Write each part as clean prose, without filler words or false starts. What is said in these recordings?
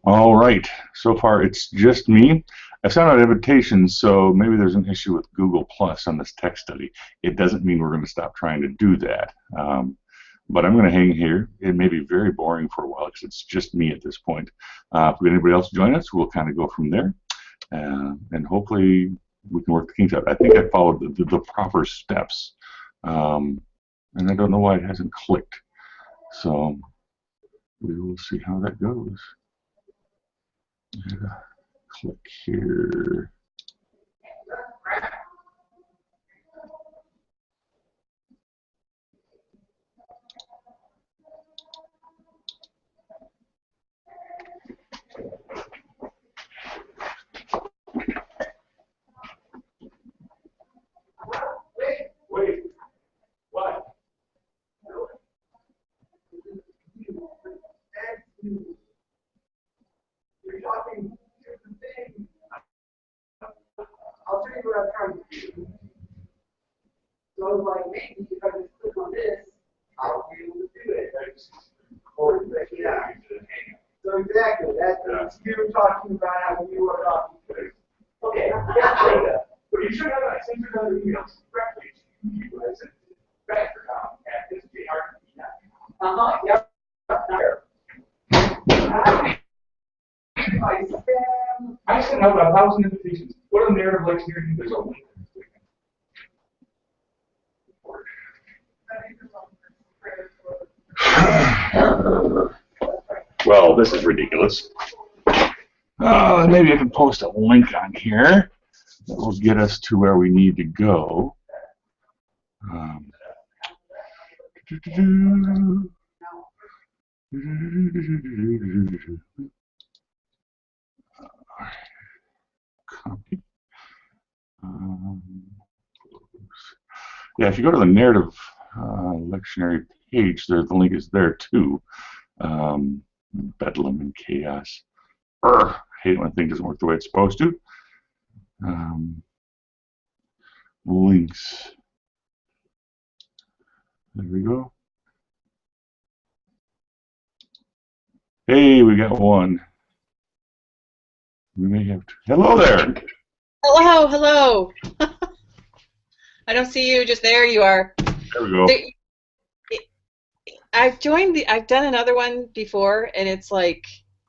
All right. So far, it's just me. I've sent out invitations, so maybe there's an issue with Google Plus on this tech study. It doesn't mean we're going to stop trying to do that. But I'm going to hang here. It may be very boring for a while because it's just me at this point. If we get anybody else join us, we'll kind of go from there. And hopefully we can work the kinks out. I think I followed the proper steps. And I don't know why it hasn't clicked. So we will see how that goes. Click here. Wait, what? You're talking different things. I'll tell you what I'm trying to do. So I was like, maybe if I just click on this, I'll be able to do it. Yeah. So exactly, that's you talking about how you are talking. Okay, yeah, but you should have I sent you another email directly to you. I said, background at this yep. I sent out 1,000 invitations. What a narrative lectionary. There's a link. Well, this is ridiculous. Maybe I can post a link on here that will get us to where we need to go. Copy. Yeah, if you go to the narrative lectionary page, the link is there too. Bedlam and chaos. I hate it when a thing doesn't work the way it's supposed to. Links. There we go. Hey, we got one. We may have to. Hello there. Hello, hello. I don't see you, just there you are. There we go. I've done another one before, and it's like,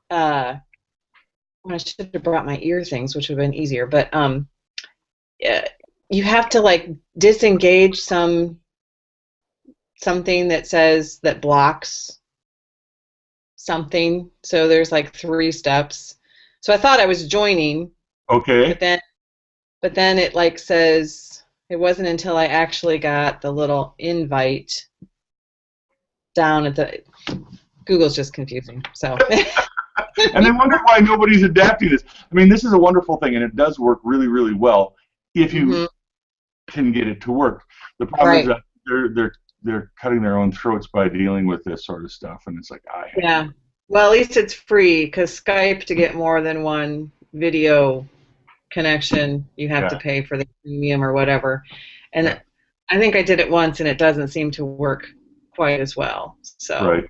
I should have brought my ear things, which would have been easier, but you have to like disengage something that says that blocks something. So there's like 3 steps. So I thought I was joining. Okay. But then it like says it wasn't until I actually got the little invite down at the Google's just confusing. So and I wonder why nobody's adapting this. I mean, this is a wonderful thing, and it does work really, really well if you can get it to work. The problem is that they're cutting their own throats by dealing with this sort of stuff, and it's like, yeah. Well, at least it's free, because Skype, to get more than one video connection, you have to pay for the premium or whatever. And I think I did it once, and it doesn't seem to work quite as well. So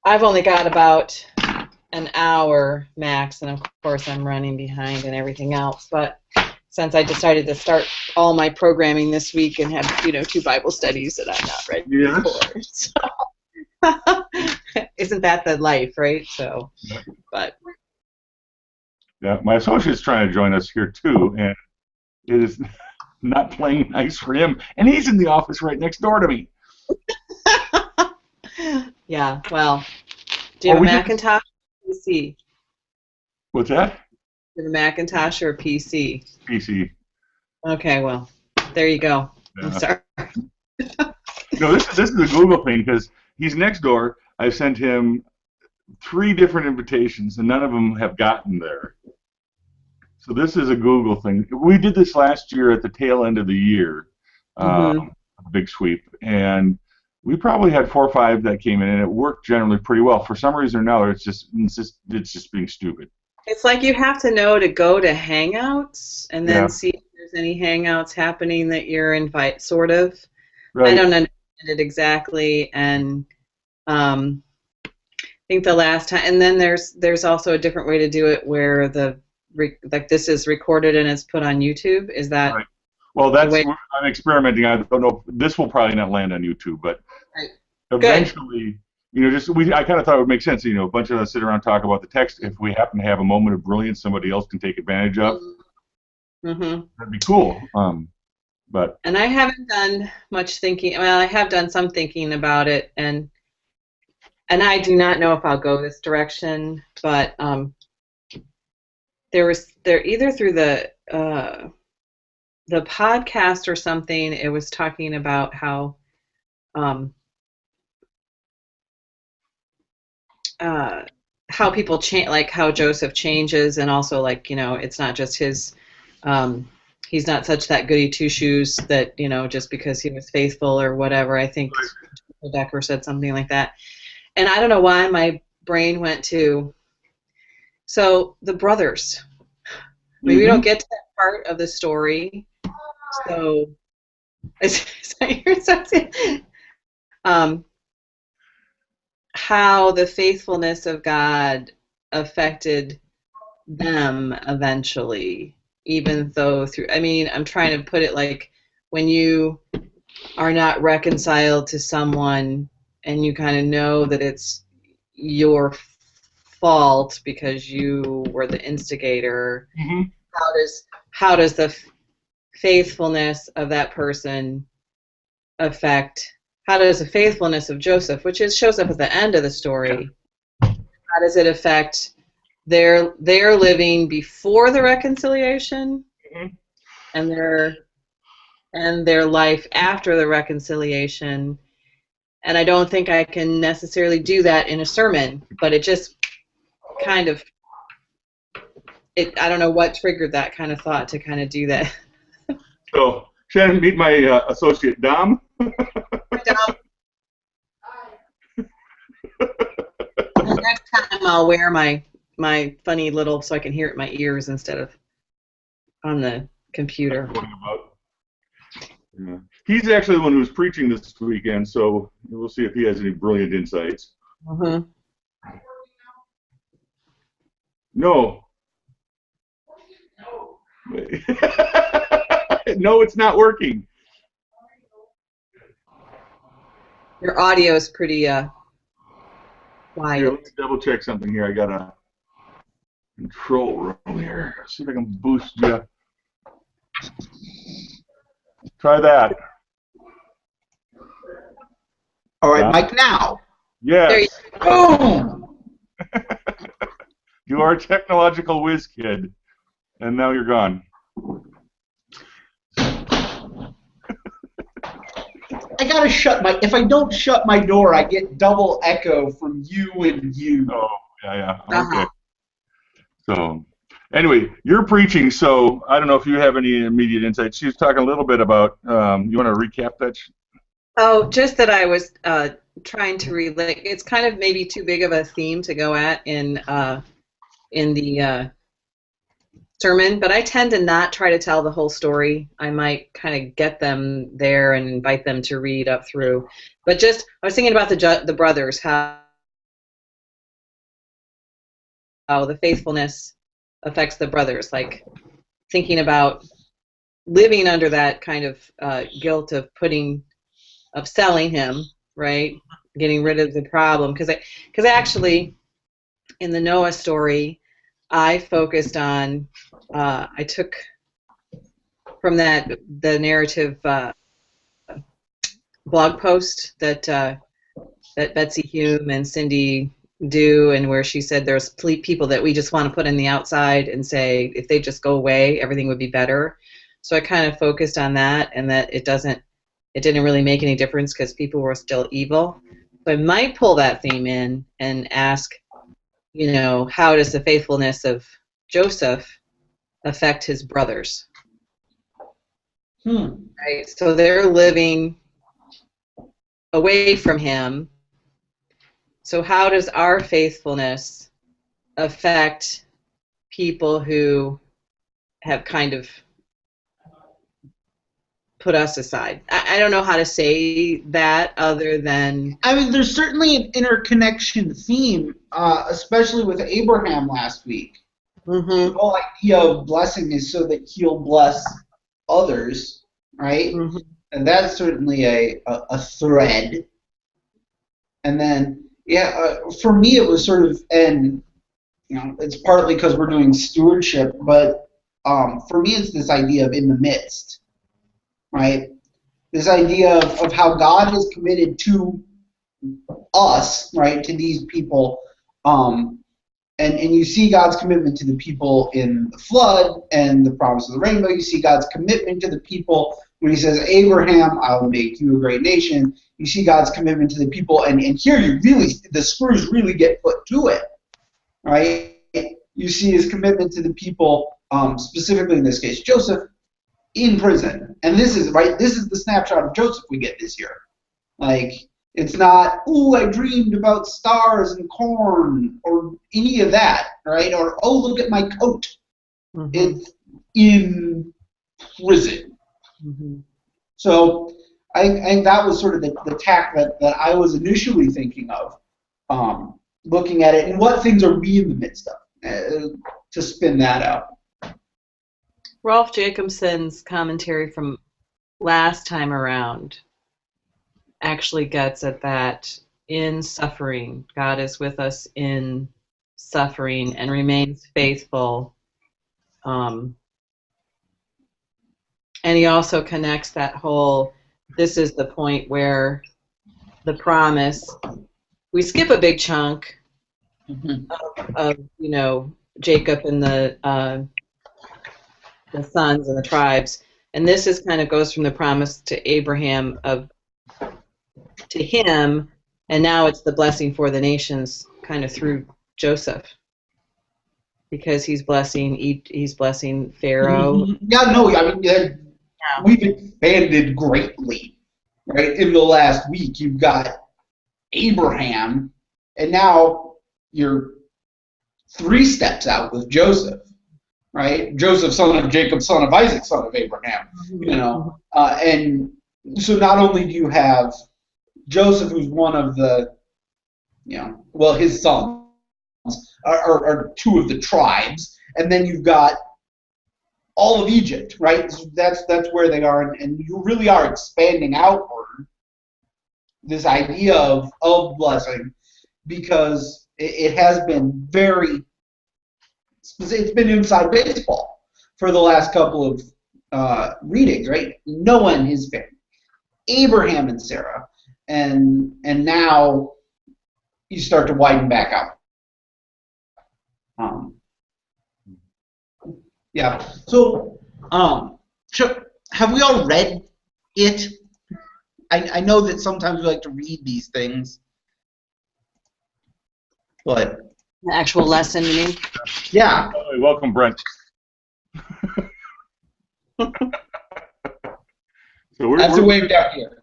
I've only got about an hour max, and of course I'm running behind and everything else. But since I decided to start all my programming this week and have 2 Bible studies that I'm not ready for. So isn't that the life, right? So, but yeah, my associate's trying to join us here too, and it is not playing nice for him. And he's in the office right next door to me. Yeah. Well, do you have a Macintosh or PC? What's that? Do you have a Macintosh or a PC? PC. Okay. Well, there you go. Yeah. I'm sorry. No, this is a Google thing because he's next door. I sent him 3 different invitations, and none of them have gotten there. So this is a Google thing. We did this last year at the tail end of the year, a big sweep, and we probably had 4 or 5 that came in, and it worked generally pretty well. For some reason or another, it's just being stupid. It's like you have to know to go to Hangouts and then see if there's any Hangouts happening that you're invite, sort of. Right. I don't understand it exactly, and think the last time, and then there's also a different way to do it where like this is recorded and it's put on YouTube. Is that Right. Well, the way? I'm experimenting. I don't know. This will probably not land on YouTube, but Right. Good. eventually, just I kind of thought it would make sense. A bunch of us sit around and talk about the text. If we happen to have a moment of brilliance, somebody else can take advantage of. Mm-hmm. That'd be cool. But And I haven't done much thinking. Well, I have done some thinking about it, and I do not know if I'll go this direction. But there either through the podcast or something, it was talking about um, how people change, like how Joseph changes, and also like it's not just his. He's not such that goody two shoes that just because he was faithful or whatever. I think Becker said something like that, and I don't know why my brain went to. So the brothers. Maybe we don't get to that part of the story. So, how the faithfulness of God affected them eventually, even though I'm trying to put it like when you are not reconciled to someone and you kind of know that it's your fault because you were the instigator. mm-hmm. How does the faithfulness of that person affect? How does the faithfulness of Joseph, which shows up at the end of the story, how does it affect their living before the reconciliation and their life after the reconciliation? And I don't think I can necessarily do that in a sermon, but it just kind of I don't know what triggered that kind of thought to kind of do that. So, Shannon, meet my associate Dom. Dom. Next time I'll wear my funny little so I can hear it in my ears instead of on the computer. Yeah. He's actually the one who's preaching this weekend, so we'll see if he has any brilliant insights. Mm-hmm. No. No, it's not working. Your audio is pretty quiet. Here, let me double check something here. I got a control room here. See if I can boost you. Try that. All right, Mike, now. Yes. There you Boom! You are a technological whiz kid, and now you're gone. I gotta if I don't shut my door, I get double echo from you and you. Oh, yeah. Okay. So, anyway, you're preaching, so I don't know if you have any immediate insights. She was talking a little bit about, you want to recap that? Oh, just that I was trying to relate. It's kind of maybe too big of a theme to go at in the sermon, but I tend to not try to tell the whole story. I might kind of get them there and invite them to read up through. But I was thinking about the brothers, how the faithfulness affects the brothers, like thinking about living under that kind of guilt of selling him, right? Getting rid of the problem, because actually in the Noah story, I focused on I took from the narrative blog post that Betsy Hume and Cindy do, and where she said there's people that we just want to put in the outside and say if they just go away, everything would be better. So I kind of focused on that, and that it didn't really make any difference because people were still evil. So I might pull that theme in and ask, how does the faithfulness of Joseph affect his brothers? Right? So they're living away from him. So how does our faithfulness affect people who have kind of put us aside. I don't know how to say that other than. I mean, there's certainly an interconnection theme, especially with Abraham last week. Mm-hmm. The whole idea of blessing is so that he'll bless others, right? Mm-hmm. And that's certainly a thread. And then, for me, it was sort of, and it's partly because we're doing stewardship, but for me, it's this idea of in the midst, right? This idea of how God is committed to us, right, to these people. And you see God's commitment to the people in the flood and the promise of the rainbow. You see God's commitment to the people when he says, Abraham, I will make you a great nation. You see God's commitment to the people, and here the screws really get put to it, right? You see his commitment to the people, specifically in this case, Joseph, in prison. And this is the snapshot of Joseph we get this year. Like, it's not, ooh, I dreamed about stars and corn or any of that, right? Or, oh, look at my coat. Mm-hmm. It's in prison. Mm-hmm. So I think that was sort of the tack that I was initially thinking of, looking at it and what things are we in the midst of, to spin that out. Rolf Jacobson's commentary from last time around actually gets at that in suffering. God is with us in suffering and remains faithful. And he also connects that whole, this is the point where the promise, we skip a big chunk of Jacob and the sons and the tribes. And this is kind of goes from the promise to Abraham to him, and now it's the blessing for the nations kind of through Joseph, because he's blessing Pharaoh. Yeah, no, I mean, we've expanded greatly, right? In the last week, you've got Abraham, and now you're 3 steps out with Joseph, right? Joseph, son of Jacob, son of Isaac, son of Abraham, and so not only do you have Joseph, who's one of the, his sons are 2 of the tribes, and then you've got all of Egypt, right? So that's where they are, and you really are expanding outward this idea of blessing, because it has been it's been inside baseball for the last couple of readings, right? Noah and his family, Abraham and Sarah. And now you start to widen back out. So, have we all read it? I know that sometimes we like to read these things, but the actual lesson, you mean? Yeah. Welcome, Brent. That's a wave down here.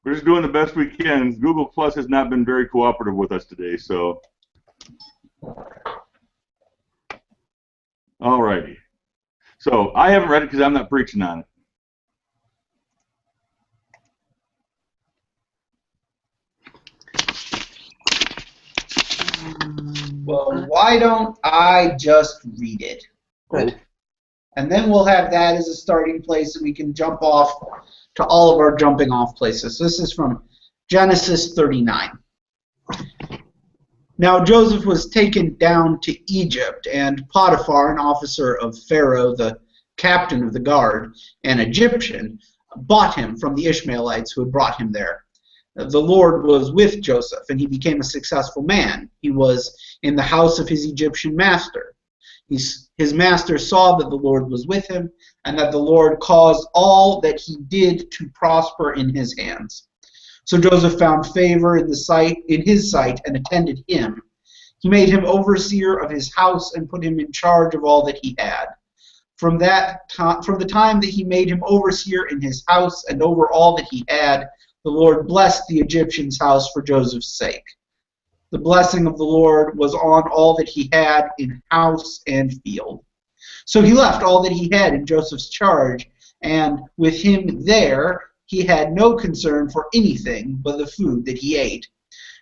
We're just doing the best we can. Google Plus has not been very cooperative with us today, so. All righty. So I haven't read it because I'm not preaching on it. Well, why don't I just read it? Good. And then we'll have that as a starting place, and we can jump off to all of our jumping off places. So this is from Genesis 39. Now Joseph was taken down to Egypt, and Potiphar, an officer of Pharaoh, the captain of the guard, an Egyptian, bought him from the Ishmaelites who had brought him there. The Lord was with Joseph, and he became a successful man. He was in the house of his Egyptian master. His master saw that the Lord was with him, and that the Lord caused all that he did to prosper in his hands. So Joseph found favor in his sight and attended him. He made him overseer of his house and put him in charge of all that he had. From the time that he made him overseer in his house and over all that he had, the Lord blessed the Egyptian's house for Joseph's sake. The blessing of the Lord was on all that he had in house and field. So he left all that he had in Joseph's charge, and with him there, he had no concern for anything but the food that he ate.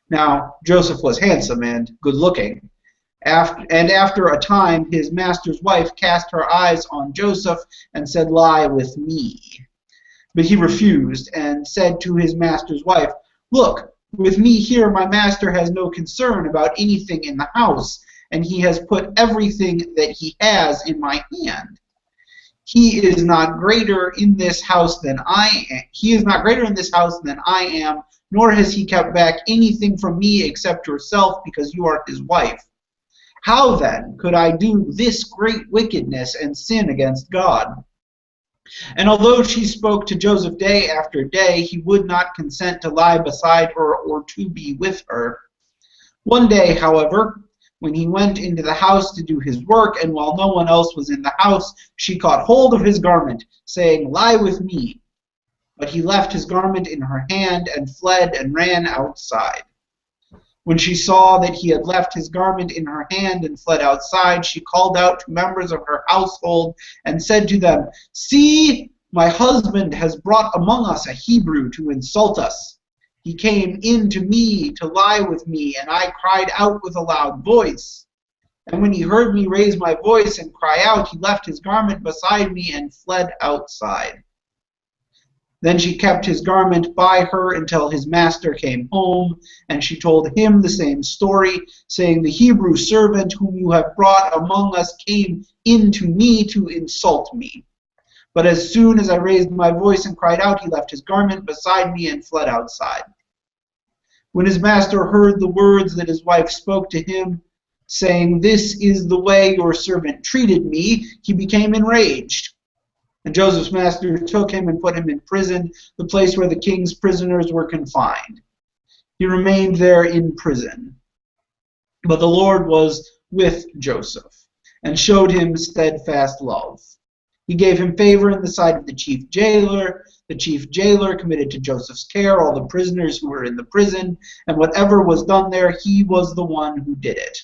Now, Joseph was handsome and good-looking. After a time, his master's wife cast her eyes on Joseph and said, "Lie with me." But he refused and said to his master's wife, "Look, with me here my master has no concern about anything in the house, and he has put everything that he has in my hand. He is not greater in this house than I am. He is not greater in this house than I am, nor has he kept back anything from me except yourself, because you are his wife. How then could I do this great wickedness and sin against God?" And although she spoke to Joseph day after day, he would not consent to lie beside her or to be with her. One day, however, when he went into the house to do his work, and while no one else was in the house, she caught hold of his garment, saying, "Lie with me." But he left his garment in her hand and fled and ran outside. When she saw that he had left his garment in her hand and fled outside, she called out to members of her household and said to them, "See, my husband has brought among us a Hebrew to insult us. He came in to me to lie with me, and I cried out with a loud voice. And when he heard me raise my voice and cry out, he left his garment beside me and fled outside." Then she kept his garment by her until his master came home, and she told him the same story, saying, "The Hebrew servant whom you have brought among us came in to me to insult me. But as soon as I raised my voice and cried out, he left his garment beside me and fled outside." When his master heard the words that his wife spoke to him, saying, "This is the way your servant treated me," he became enraged. And Joseph's master took him and put him in prison, the place where the king's prisoners were confined. He remained there in prison. But the Lord was with Joseph and showed him steadfast love. He gave him favor in the sight of the chief jailer. The chief jailer committed to Joseph's care all the prisoners who were in the prison, and whatever was done there, he was the one who did it.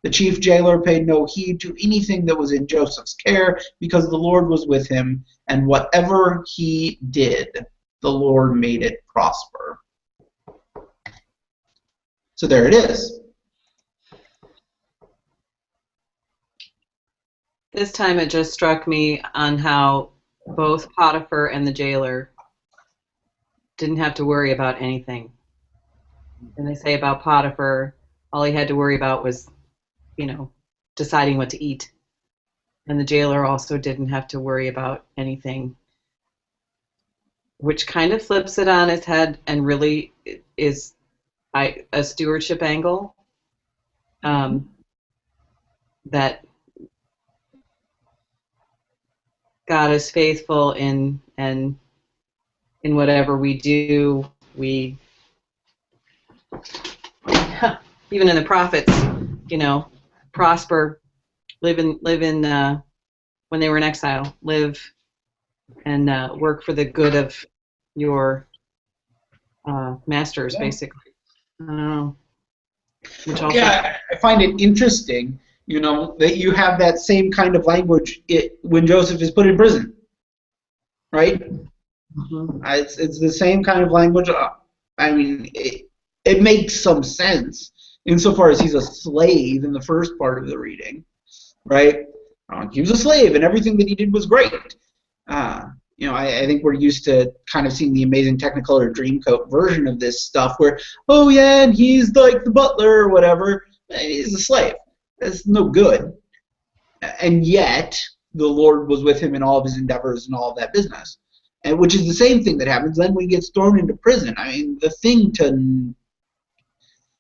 The chief jailer paid no heed to anything that was in Joseph's care, because the Lord was with him, and whatever he did, the Lord made it prosper. So there it is. This time it just struck me on how both Potiphar and the jailer didn't have to worry about anything. And they say about Potiphar, all he had to worry about was, deciding what to eat. And the jailer also didn't have to worry about anything, which kind of flips it on its head and really is a stewardship angle that God is faithful in whatever we do. We even in the prophets, prosper, live in when they were in exile, live and work for the good of your masters, basically. I don't know. Which also, yeah, I find it interesting, that you have that same kind of language when Joseph is put in prison, right? Mm-hmm. It's the same kind of language. I mean, it makes some sense insofar as he's a slave in the first part of the reading, right? He was a slave, and everything that he did was great. I think we're used to kind of seeing the amazing Technicolor Dreamcoat version of this stuff where, oh yeah, and he's like the butler or whatever. He's a slave. That's no good. And yet, the Lord was with him in all of his endeavors and all of that business. And which is the same thing that happens then when he gets thrown into prison. I mean, the thing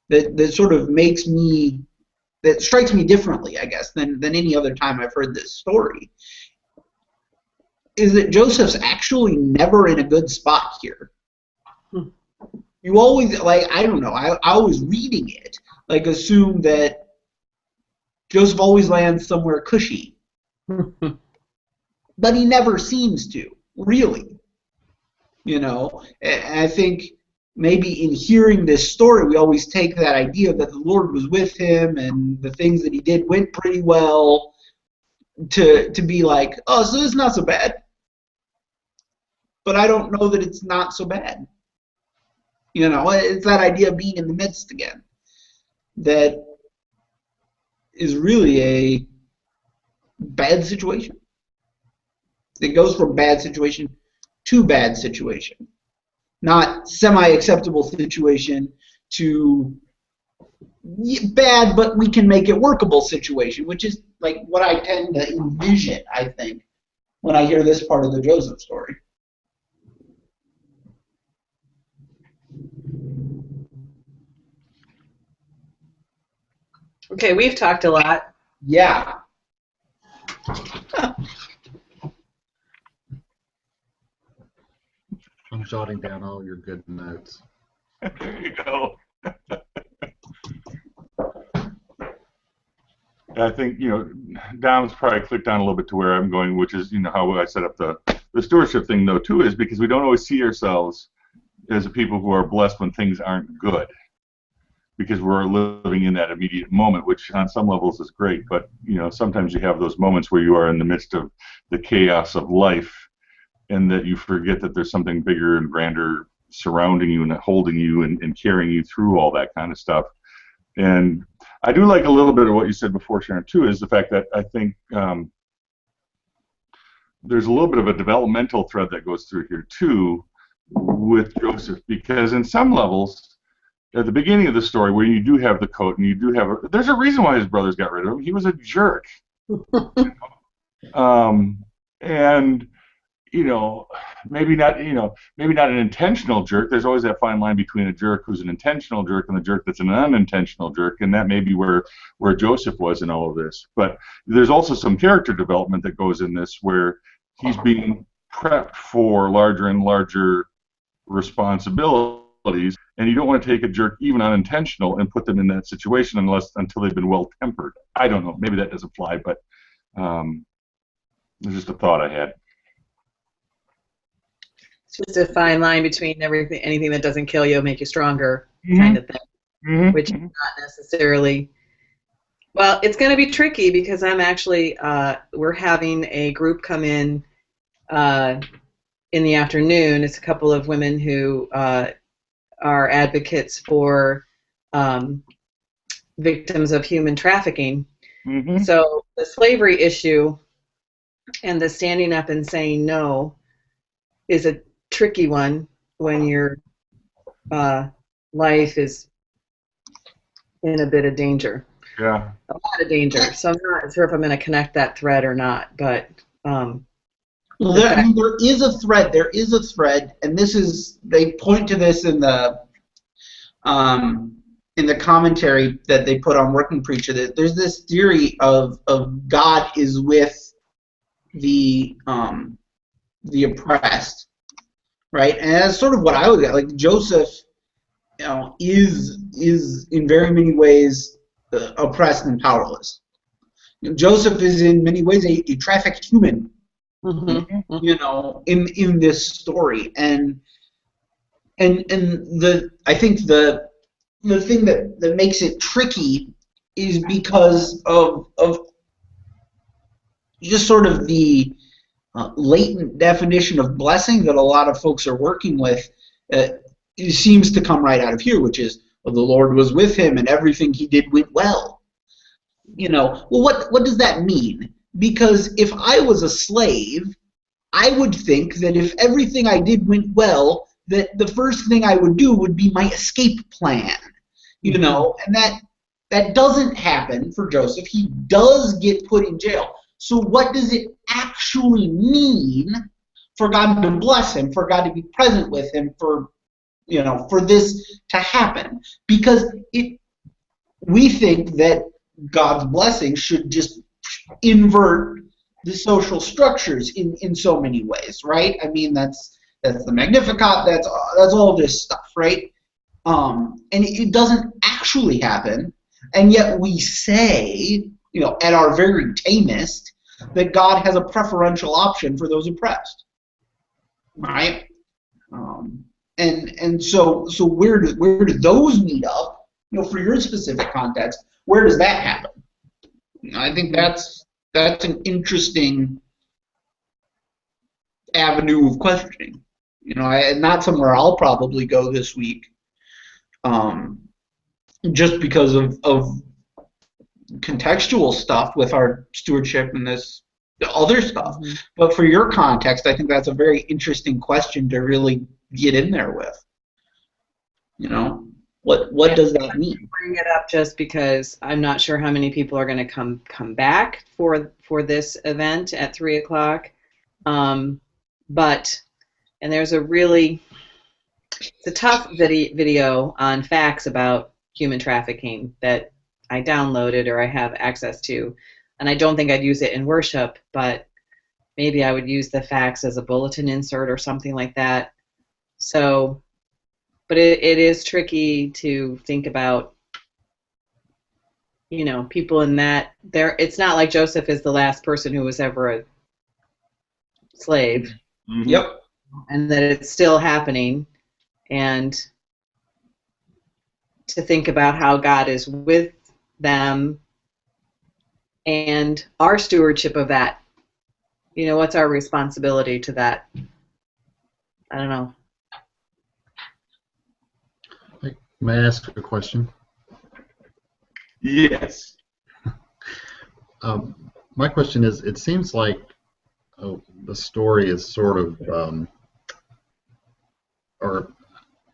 that sort of that strikes me differently, I guess, than any other time I've heard this story, is that Joseph's actually never in a good spot here. You always, I don't know, I was reading it, assume that Joseph always lands somewhere cushy. But he never seems to, really. And I think maybe in hearing this story, we always take that idea that the Lord was with him and the things that he did went pretty well, to be like, oh, so it's not so bad, but I don't know that it's not so bad. You know, it's that idea of being in the midst again that is really a bad situation. It goes from bad situation to bad situation, not semi-acceptable situation to bad, but we can make it workable situation, which is like what I tend to envision, I think, when I hear this part of the Joseph story. Okay, we've talked a lot. Yeah. I'm jotting down all your good notes. There you go. I think, Dom's probably clicked on a little bit to where I'm going, which is, how I set up the stewardship thing, though, too, is because we don't always see ourselves as people who are blessed when things aren't good, because we're living in that immediate moment, which on some levels is great, but, sometimes you have those moments where you are in the midst of the chaos of life, and that you forget that there's something bigger and grander surrounding you and holding you and carrying you through all that kind of stuff. And I do like a little bit of what you said before, Sharon, too, is the fact that I think there's a little bit of a developmental thread that goes through here, too, with Joseph, because in some levels, at the beginning of the story, where you do have the coat and you do have there's a reason why his brothers got rid of him. He was a jerk. And maybe not an intentional jerk. There's always that fine line between a jerk who's an intentional jerk and the jerk that's an unintentional jerk, and that may be where Joseph was in all of this. But there's also some character development that goes in this, where he's being prepped for larger and larger responsibilities, and you don't want to take a jerk, even unintentional, and put them in that situation until they've been well-tempered. I don't know. Maybe that doesn't fly, but it's just a thought I had. It's just a fine line between anything that doesn't kill you will make you stronger, kind of thing, which is not necessarily. Well, it's going to be tricky because I'm actually we're having a group come in the afternoon. It's a couple of women who are advocates for victims of human trafficking. So the slavery issue and the standing up and saying no is a tricky one when your life is in a bit of danger. Yeah. A lot of danger. So I'm not sure if I'm going to connect that thread or not, but well, there is a thread. There is a thread, and they point to this in the commentary that they put on Working Preacher. That there's this theory of God is with the oppressed. Right, and that's sort of what I would get. Like Joseph, is in very many ways oppressed and powerless. Joseph is in many ways a trafficked human. In this story, and I think the thing that makes it tricky is because of just sort of the latent definition of blessing that a lot of folks are working with. It seems to come right out of here, which is, well, the Lord was with him and everything he did went well. Well, what does that mean? Because if I was a slave, I would think that if everything I did went well, that the first thing I would do would be my escape plan. And that doesn't happen for Joseph. He does get put in jail. So what does it actually mean for God to bless him, for God to be present with him, for this to happen? Because we think that God's blessing should just invert the social structures in so many ways, right? I mean, that's the Magnificat, that's all this stuff, right? And it doesn't actually happen, and yet we say, at our very tamest, that God has a preferential option for those oppressed, right? And so where do those meet up? For your specific context, where does that happen? I think that's that's an interesting avenue of questioning. You know, not somewhere I'll probably go this week, just because of contextual stuff with our stewardship and this other stuff. Mm-hmm. But for your context, I think that's a very interesting question to really get in there with. You know, what does that mean? I bring it up just because I'm not sure how many people are going to come back for this event at 3 o'clock. But there's it's a tough video on facts about human trafficking that I downloaded or I have access to, and I don't think I'd use it in worship, but maybe I would use the facts as a bulletin insert or something like that. So, but it is tricky to think about, you know, people in that there. It's not like Joseph is the last person who was ever a slave. Mm-hmm. Yep. And that it's still happening, and to think about how God is with them and our stewardship of that. You know, what's our responsibility to that? I don't know. May I ask a question? Yes. My question is, it seems like the story is sort of, or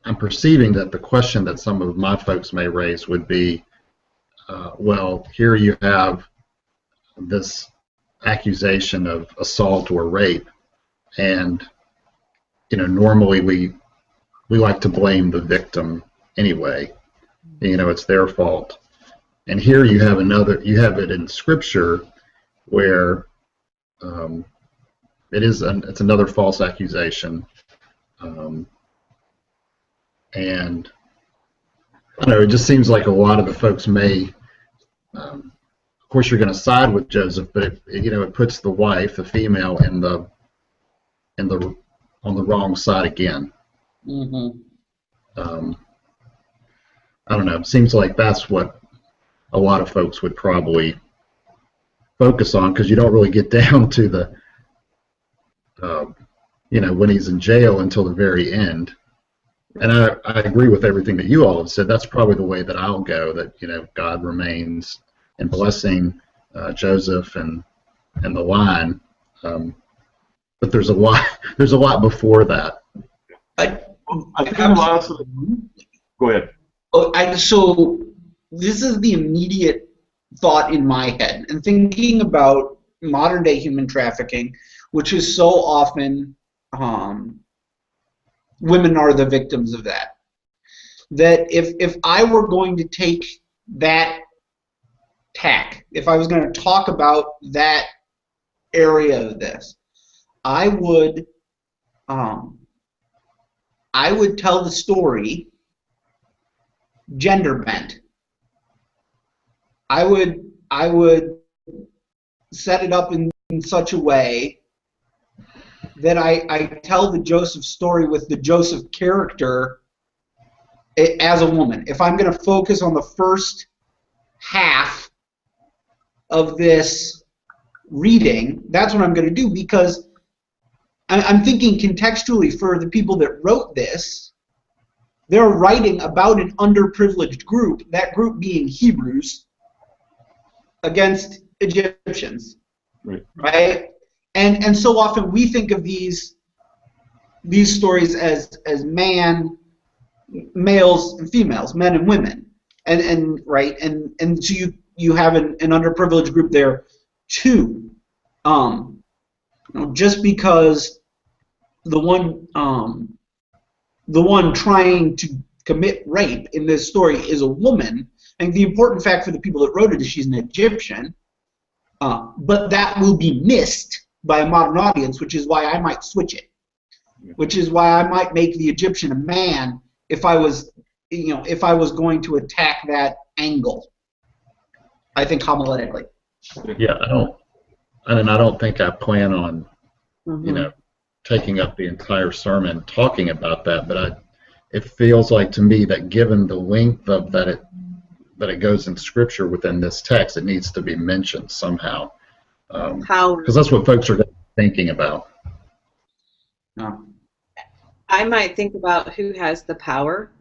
I'm perceiving that the question that some of my folks may raise would be, well, here you have this accusation of assault or rape, and you know, normally we like to blame the victim anyway. You know, it's their fault. And here you have it in Scripture where it's another false accusation, and I don't know, it just seems like a lot of the folks may, of course, you're going to side with Joseph, but it puts the wife, the female, on the wrong side again. Mm-hmm. I don't know. It seems like that's what a lot of folks would probably focus on, because you don't really get down to the, when he's in jail until the very end. And I agree with everything that you all have said. That's probably the way that I'll go, that, God remains and blessing Joseph and the line. But there's a lot before that. I think a lot of go ahead. So this is the immediate thought in my head, and thinking about modern day human trafficking, which is so often women are the victims of that. That if I were going to take that tack, if I was going to talk about that area of this, I would tell the story gender bent. I would set it up in such a way that I tell the Joseph story with the Joseph character as a woman. If I'm going to focus on the first half of this reading, that's what I'm going to do, because I'm thinking contextually for the people that wrote this. They're writing about an underprivileged group, that group being Hebrews, against Egyptians, right? And so often we think of these stories as males and females, men and women, and right, and so you have an underprivileged group there too. Just because the one trying to commit rape in this story is a woman, and the important fact for the people that wrote it is she's an Egyptian, but that will be missed by a modern audience, which is why I might switch it, which is why I might make the Egyptian a man if I was going to attack that angle. I think homiletically. Yeah, I don't think I plan on, taking up the entire sermon talking about that, but it feels like to me that given the length of that it goes in Scripture within this text, it needs to be mentioned somehow. Power. Because that's what folks are thinking about. No. I might think about who has the power.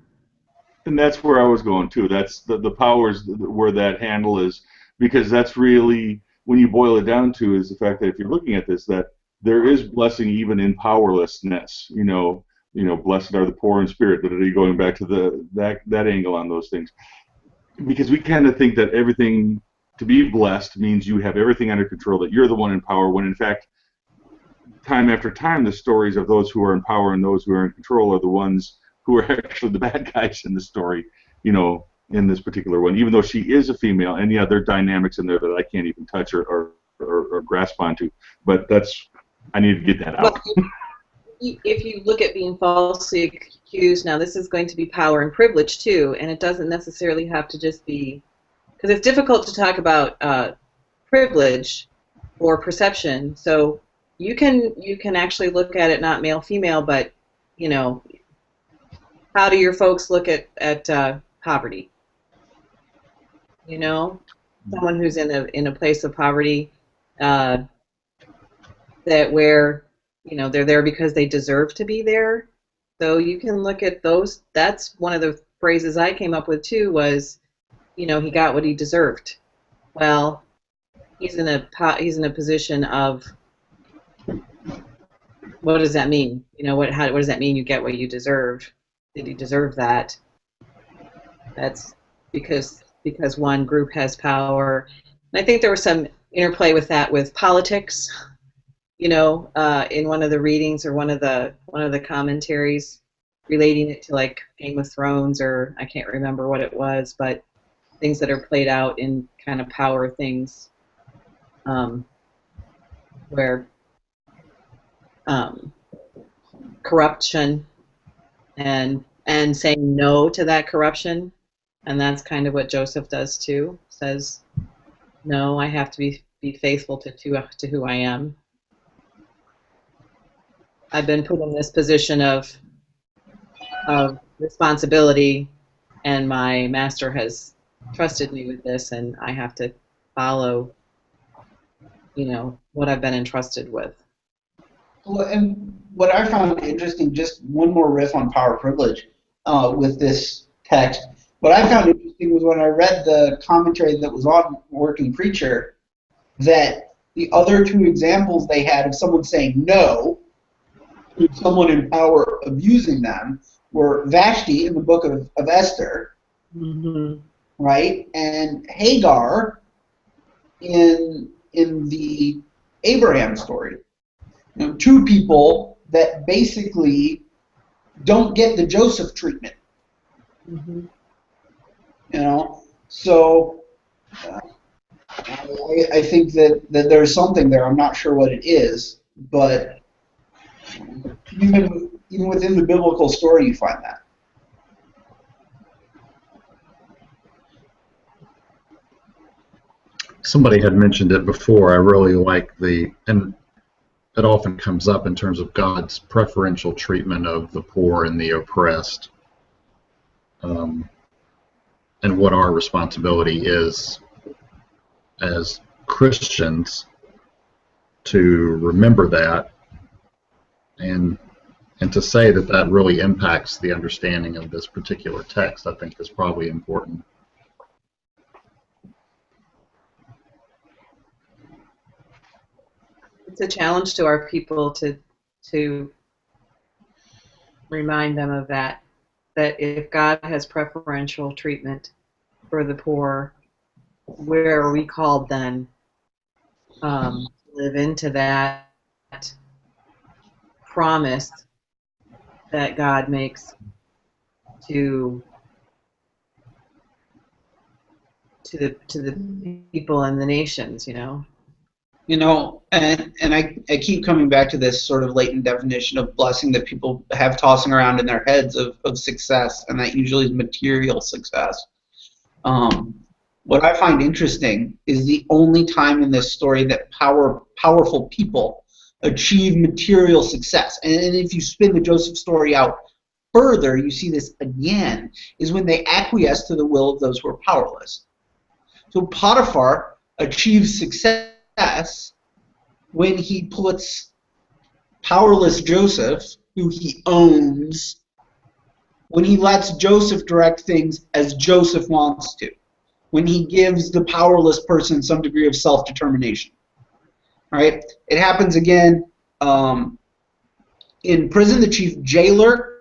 And that's where I was going too. That's the powers where that handle is, because that's really, when you boil it down to, is the fact that if you're looking at this, that there is blessing even in powerlessness. Blessed are the poor in spirit. But are you going back to that angle on those things? Because we kind of think that everything, to be blessed, means you have everything under control, that you're the one in power, when in fact, time after time, the stories of those who are in power and those who are in control are the ones who are actually the bad guys in the story, in this particular one, even though she is a female. And yeah, there are dynamics in there that I can't even touch or grasp onto. But I need to get that out. Well, if you look at being falsely accused, now this is going to be power and privilege too, and it doesn't necessarily have to just be, because it's difficult to talk about privilege or perception. So you can actually look at it not male female, but how do your folks look at poverty? Someone who's in a place of poverty, that where they're there because they deserve to be there. So you can look at those. That's one of the phrases I came up with too, was he got what he deserved. Well, he's in a position of, what does that mean? What does that mean? You get what you deserve. Did he deserve that? That's because one group has power. And I think there was some interplay with that with politics. In one of the readings or one of the commentaries, relating it to like Game of Thrones, or I can't remember what it was, but things that are played out in kind of power things, where corruption and saying no to that corruption, and that's kind of what Joseph does too. Says, no, I have to be faithful to who I am. I've been put in this position of responsibility, and my master has trusted me with this, and I have to follow, what I've been entrusted with. Well, and what I found interesting, just one more riff on power privilege with this text. What I found interesting was when I read the commentary that was on Working Preacher, that the other two examples they had of someone saying no to someone in power abusing them were Vashti in the book of Esther, Mm-hmm. right, and Hagar in the Abraham story. Two people that basically don't get the Joseph treatment. Mm-hmm. So I think that there's something there. I'm not sure what it is, but even within the biblical story, you find that. Somebody had mentioned it before. I really like and it often comes up in terms of God's preferential treatment of the poor and the oppressed, and what our responsibility is as Christians to remember that, and to say that really impacts the understanding of this particular text, I think is probably important. It's a challenge to our people to remind them of that if God has preferential treatment for the poor, where are we called then to live into that promise that God makes to the people and the nations, And I keep coming back to this sort of latent definition of blessing that people have tossing around in their heads of success, and that usually is material success. What I find interesting is the only time in this story that powerful people achieve material success. And if you spin the Joseph story out further, you see this again, is when they acquiesce to the will of those who are powerless. So Potiphar achieves success when he puts powerless Joseph, who he owns, when he lets Joseph direct things as Joseph wants to, when he gives the powerless person some degree of self-determination. Right? It happens again in prison. The chief jailer,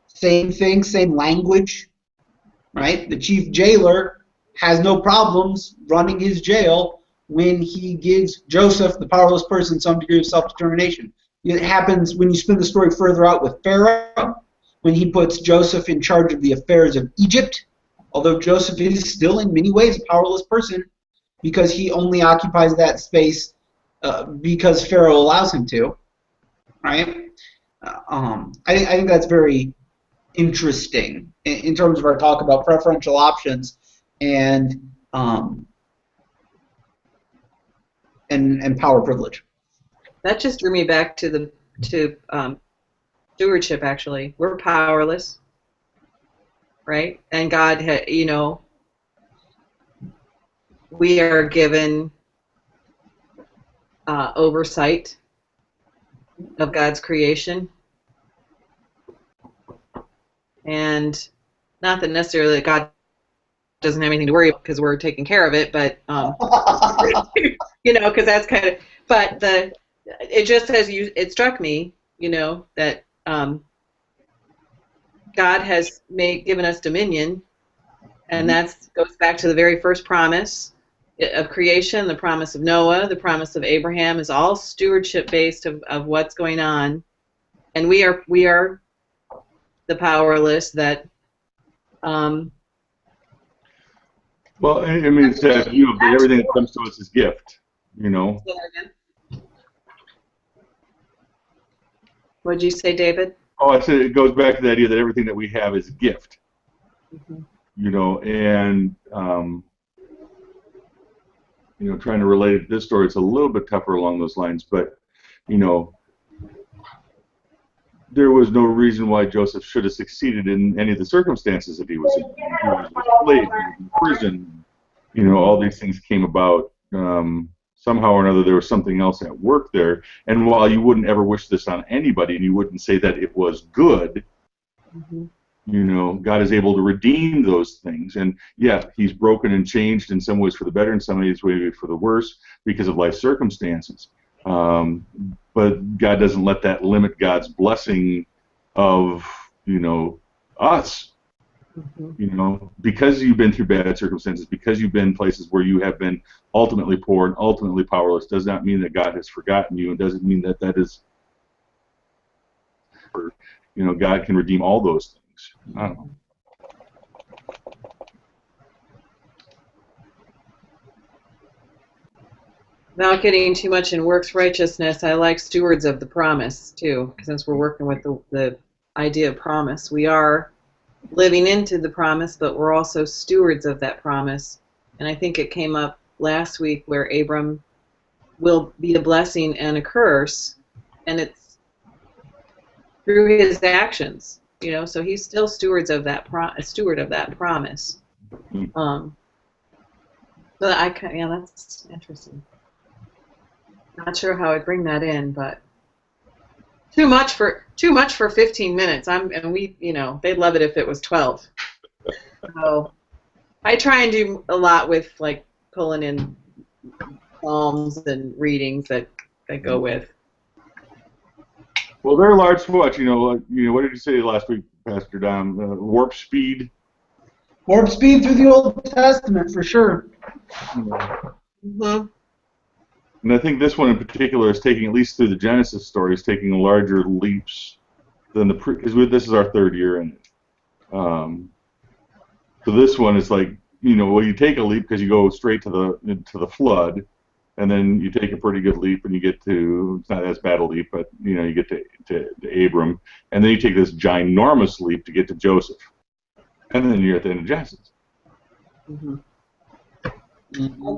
same thing, same language. Right? The chief jailer has no problems running his jail when he gives Joseph, the powerless person, some degree of self-determination. It happens when you spin the story further out with Pharaoh, when he puts Joseph in charge of the affairs of Egypt, although Joseph is still in many ways a powerless person because he only occupies that space because Pharaoh allows him to, right? I think that's very interesting in terms of our talk about preferential options and power privilege. That just drew me back to stewardship. Actually, we're powerless, right? And God, we are given oversight of God's creation, and not that necessarily that God doesn't have anything to worry about because we're taking care of it, but because that's kind of. But it just it struck me, that God has given us dominion, and that goes back to the very first promise of creation, the promise of Noah, the promise of Abraham is all stewardship based of what's going on, and we are the powerless that. Well, I mean, it's that view of everything that comes to us is gift, What'd you say, David? Oh, I said it goes back to the idea that everything that we have is a gift. Mm-hmm. And trying to relate it to this story, it's a little bit tougher along those lines, but there was no reason why Joseph should have succeeded in any of the circumstances that he was in. He was enslaved, he was in prison, all these things came about. Somehow or another there was something else at work there, and while you wouldn't ever wish this on anybody and you wouldn't say that it was good, God is able to redeem those things, and yeah, he's broken and changed in some ways for the better, in some ways for the worse because of life circumstances. But God doesn't let that limit God's blessing of us. Because you've been through bad circumstances, because you've been places where you have been ultimately poor and ultimately powerless, does not mean that God has forgotten you, and doesn't mean that is, God can redeem all those things. I don't know. Without getting too much in works righteousness, I like stewards of the promise too, since we're working with the idea of promise. We are living into the promise, but we're also stewards of that promise. And I think it came up last week where Abram will be a blessing and a curse, and it's through his actions, so he's still steward of that promise. So that's interesting. Not sure how I'd bring that in, but too much for 15 minutes. They'd love it if it was 12. So I try and do a lot with like pulling in psalms and readings that go with. Well, they're large to watch. What did you say last week, Pastor Don? Warp speed. Warp speed through the Old Testament for sure. Mm-hmm. And I think this one in particular is taking, at least through the Genesis story, is taking larger leaps than because this is our third year in it. So this one is like, you take a leap because you go straight to the flood, and then you take a pretty good leap and you get to, it's not as bad a leap, but you get to Abram, and then you take this ginormous leap to get to Joseph, and then you're at the end of Genesis. Mm-hmm.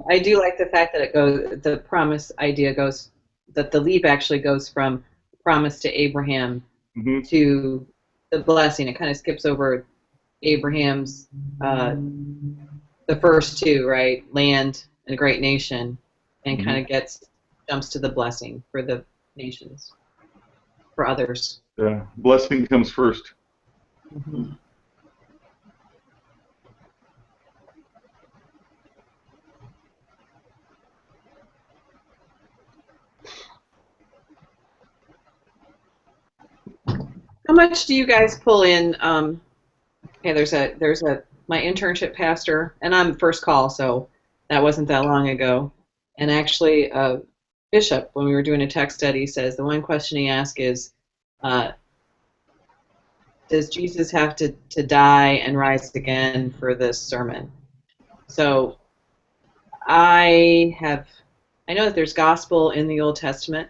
I do like the fact that the promise idea goes, that the leap actually goes from promise to Abraham to the blessing. It kind of skips over Abraham's, the first two, right? Land and a great nation, and kind of gets jumps to the blessing for the nations, for others. Yeah, blessing comes first. Mm-hmm. How much do you guys pull in? Okay, there's a my internship pastor, and I'm first call, so that wasn't that long ago. And actually, Bishop, when we were doing a text study, says the one question he asked is, uh, does Jesus have to die and rise again for this sermon? So I know that there's gospel in the Old Testament,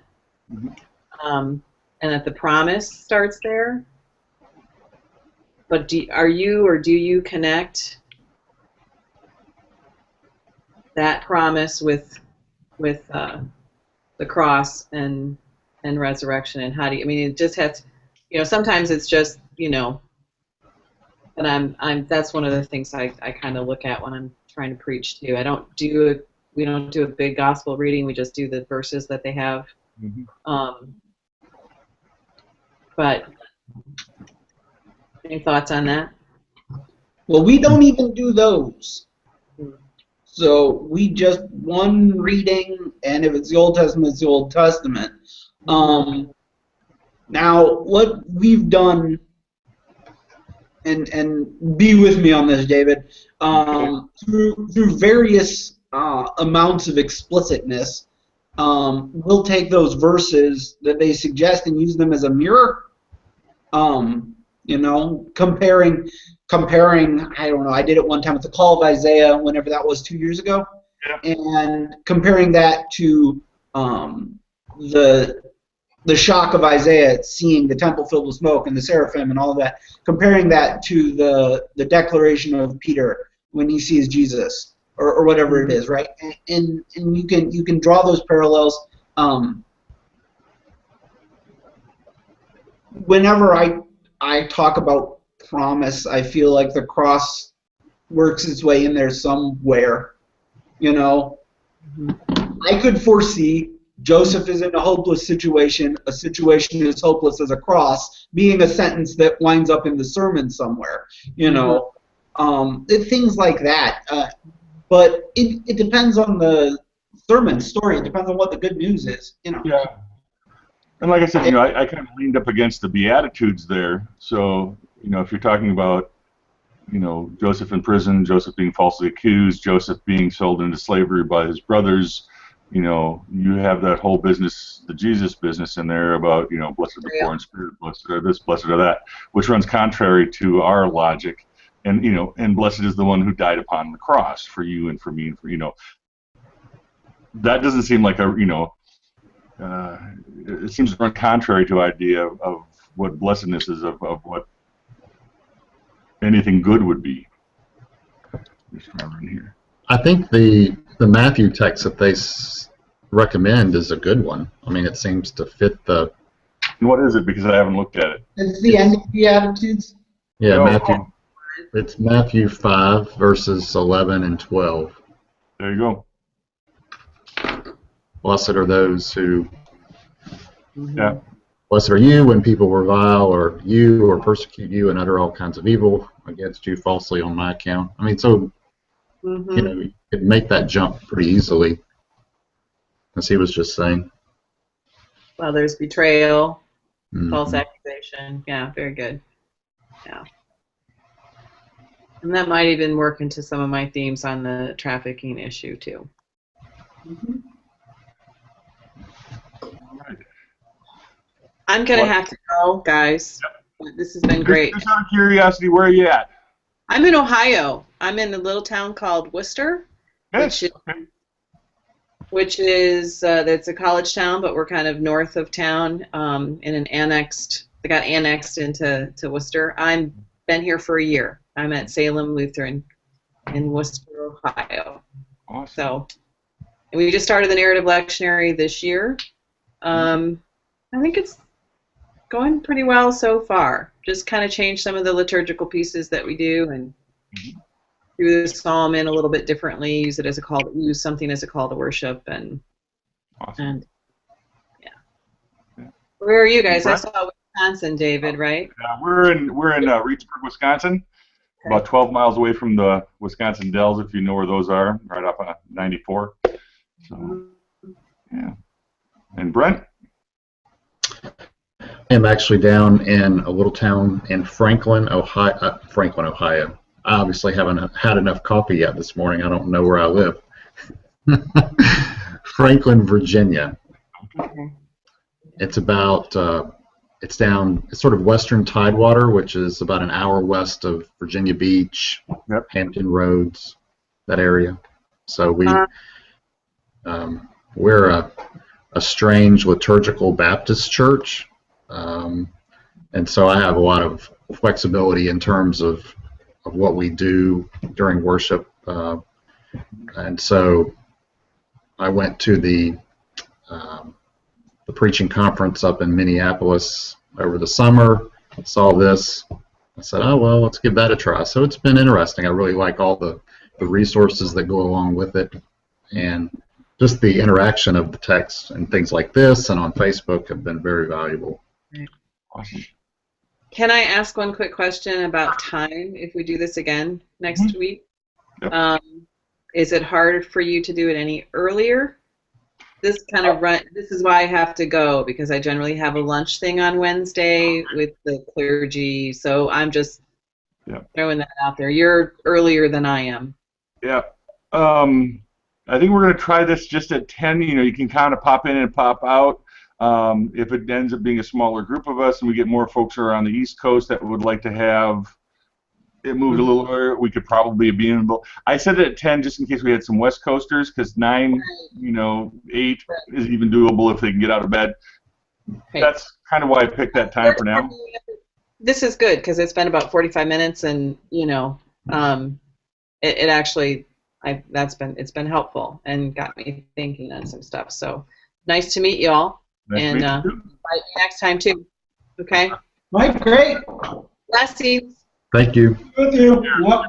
and that the promise starts there. But do you connect that promise with the cross and resurrection? And how do you? I mean, it just has, sometimes it's just, but that's one of the things I kind of look at when I'm trying to preach too. We don't do a big gospel reading. We just do the verses that they have. Mm-hmm. But any thoughts on that? Well, we don't even do those. So we just one reading, and if it's the Old Testament, it's the Old Testament. Now, what we've done, and be with me on this, David, through various amounts of explicitness, we'll take those verses that they suggest and use them as a mirror. Comparing, I don't know, I did it one time with the call of Isaiah, whenever that was 2 years ago, and comparing that to the shock of Isaiah seeing the temple filled with smoke and the seraphim and all of that, comparing that to the declaration of Peter when he sees Jesus, or whatever it is, right? And you can draw those parallels. Whenever I talk about promise, I feel like the cross works its way in there somewhere. I could foresee Joseph is in a hopeless situation, a situation as hopeless as a cross, being a sentence that winds up in the sermon somewhere, things like that. But it depends on the sermon story. It depends on what the good news is, Yeah. And like I said, I kind of leaned up against the Beatitudes there. So, if you're talking about, Joseph in prison, Joseph being falsely accused, Joseph being sold into slavery by his brothers, you have that whole business, the Jesus business in there about, blessed are the poor in spirit, blessed are this, blessed are that, which runs contrary to our logic. And, and blessed is the one who died upon the cross for you and for me and for, that doesn't seem like it seems to run contrary to idea of what blessedness is, of what anything good would be. Just in here. I think the Matthew text that they recommend is a good one. I mean, it seems to fit the... What is it? Because I haven't looked at it. It's the end of the Beatitudes? Yeah, Matthew. It's Matthew 5, verses 11 and 12. There you go. Blessed are those who... Yeah. Blessed are you when people revile or persecute you and utter all kinds of evil against you falsely on my account. I mean, so... you could make that jump pretty easily, as he was just saying. Well, there's betrayal, false accusation. Yeah, very good. Yeah. And that might even work into some of my themes on the trafficking issue, too. I'm going to have to go, guys. This has been great. Just out of curiosity, where are you at? I'm in Ohio. I'm in a little town called Worcester, which is it's a college town, but we're kind of north of town in an annexed. They got annexed into Worcester. I've been here for a year. I'm at Salem Lutheran in Worcester, Ohio. Awesome. So, and we just started the narrative lectionary this year. I think it's going pretty well so far. Just kind of changed some of the liturgical pieces that we do and do the psalm in a little bit differently. Use something as a call to worship, and Awesome. And where are you guys? I saw Wisconsin, David, right? We're in Reedsburg, Wisconsin, about 12 miles away from the Wisconsin Dells, if you know where those are, right off of 94. So, yeah. And Brent? I'm actually down in a little town in Franklin, Ohio. I obviously haven't had enough coffee yet this morning. I don't know where I live. Franklin, Virginia. Okay. It's about, it's sort of western Tidewater, which is about an hour west of Virginia Beach, Hampton Roads, that area. So we're a strange liturgical Baptist church. And so I have a lot of flexibility in terms of what we do during worship. And so I went to the preaching conference up in Minneapolis over the summer. I saw this. I said, oh, well, let's give that a try. So it's been interesting. I really like all the resources that go along with it. And just the interaction of the text and things like this and on Facebook have been very valuable. Awesome. Can I ask one quick question about time if we do this again next week? Yep. Is it hard for you to do it any earlier? This is why I have to go, because I generally have a lunch thing on Wednesday with the clergy, so I'm just throwing that out there. You're earlier than I am. Yeah. I think we're going to try this just at 10. You can kind of pop in and pop out. If it ends up being a smaller group of us and we get more folks who are on the East Coast that would like to have it moved a little earlier, we could probably be able. I said it at 10 just in case we had some West Coasters, because 9, 8 is even doable if they can get out of bed. Right. That's kind of why I picked that time for now. This is good because it's been about 45 minutes, and it actually it's been helpful and got me thinking on some stuff. So nice to meet you all, and invite you next time too. Okay. Right, great. Blessings. Thank you. With you. Yep.